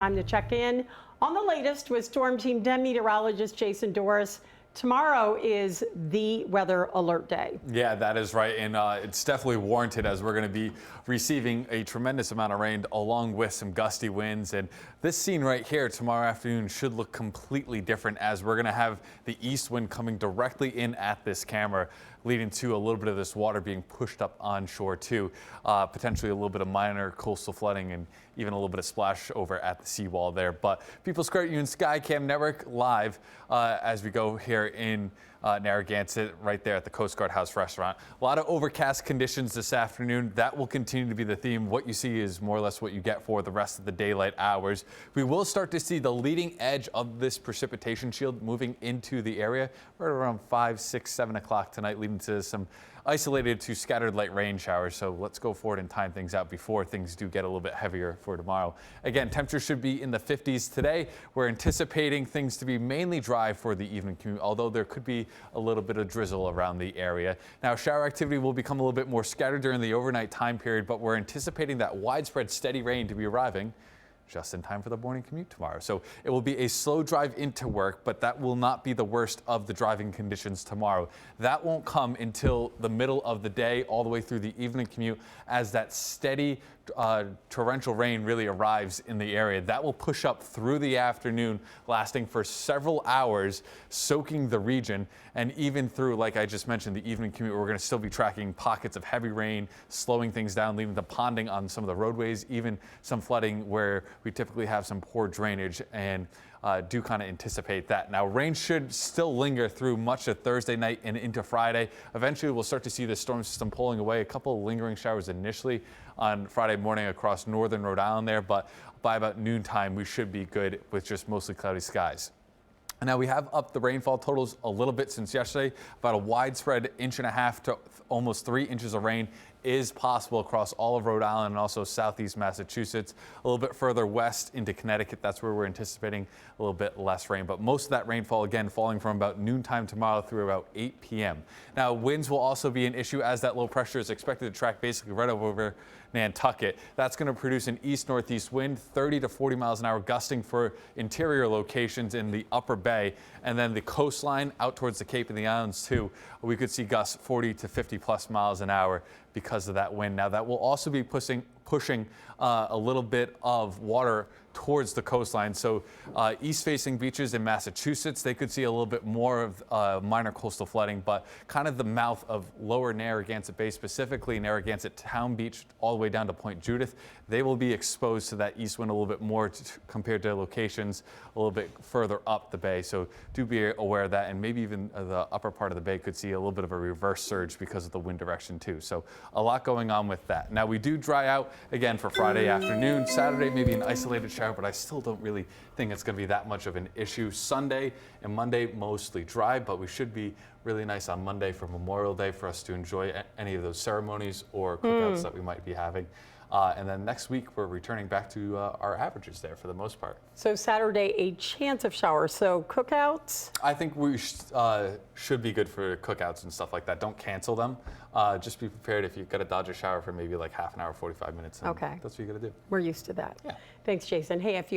Time to check in on the latest with Storm Team 10 meteorologist Jason Doris. Tomorrow is the weather alert day. Yeah, that is right. And it's definitely warranted as we're going to be receiving a tremendous amount of rain along with some gusty winds. And this scene right here tomorrow afternoon should look completely different as we're going to have the east wind coming directly in at this camera, leading to a little bit of this water being pushed up onshore too. Potentially a little bit of minor coastal flooding and even a little bit of splash over at the seawall there. But People's Credit Union Skycam Network live as we go here in Narragansett, right there at the Coast Guard House restaurant. A lot of overcast conditions this afternoon. That will continue to be the theme. What you see is more or less what you get for the rest of the daylight hours. We will start to see the leading edge of this precipitation shield moving into the area right around 5, 6, 7 o'clock tonight, leading to some isolated to scattered light rain showers. So let's go forward and time things out before things do get a little bit heavier for tomorrow. Again, temperatures should be in the 50s today. We're anticipating things to be mainly dry for the evening commute, although there could be a little bit of drizzle around the area. Now, shower activity will become a little bit more scattered during the overnight time period, but we're anticipating that widespread steady rain to be arriving just in time for the morning commute tomorrow. So it will be a slow drive into work, but that will not be the worst of the driving conditions tomorrow. That won't come until the middle of the day, all the way through the evening commute, as that steady torrential rain really arrives in the area. That will push up through the afternoon, lasting for several hours, soaking the region, and even through, like I just mentioned, the evening commute, we're going to still be tracking pockets of heavy rain, slowing things down, leading to ponding on some of the roadways, even some flooding where we typically have some poor drainage, and do kind of anticipate that. Now, rain should still linger through much of Thursday night and into Friday. Eventually, we'll start to see the storm system pulling away. A couple of lingering showers initially on Friday morning across northern Rhode Island there, but by about noontime, we should be good with just mostly cloudy skies. Now, we have upped the rainfall totals a little bit since yesterday. About a widespread 1.5 to almost 3 inches of rain is possible across all of Rhode Island and also southeast Massachusetts. A little bit further west into Connecticut, that's where we're anticipating a little bit less rain. But most of that rainfall, again, falling from about noontime tomorrow through about 8 p.m. Now, winds will also be an issue as that low pressure is expected to track basically right over Nantucket. That's going to produce an east-northeast wind, 30 to 40 miles an hour, gusting for interior locations in the upper bay. And then the coastline out towards the Cape and the Islands, too, we could see gusts 40 to 50 plus miles an hour because of that wind. Now, that will also be pushing a little bit of water towards the coastline. So east-facing beaches in Massachusetts, they could see a little bit more of minor coastal flooding, but kind of the mouth of lower Narragansett Bay, specifically Narragansett Town Beach, all the way down to Point Judith, they will be exposed to that east wind a little bit more compared to locations a little bit further up the bay. So do be aware of that, and maybe even the upper part of the bay could see a little bit of a reverse surge because of the wind direction too. So a lot going on with that. Now, we do dry out again for Friday afternoon. Saturday, maybe an isolated shower, but I still don't really think it's going to be that much of an issue. Sunday and Monday, mostly dry, but we should be really nice on Monday for Memorial Day for us to enjoy any of those ceremonies or cookouts that we might be having. And then next week, we're returning back to our averages there for the most part. So Saturday, a chance of showers. So cookouts? I think we should be good for cookouts and stuff like that. Don't cancel them. Just be prepared if you've got to dodge a shower for maybe like half an hour, 45 minutes. Okay. That's what you got to do. We're used to that. Yeah. Thanks, Jason. Hey, if you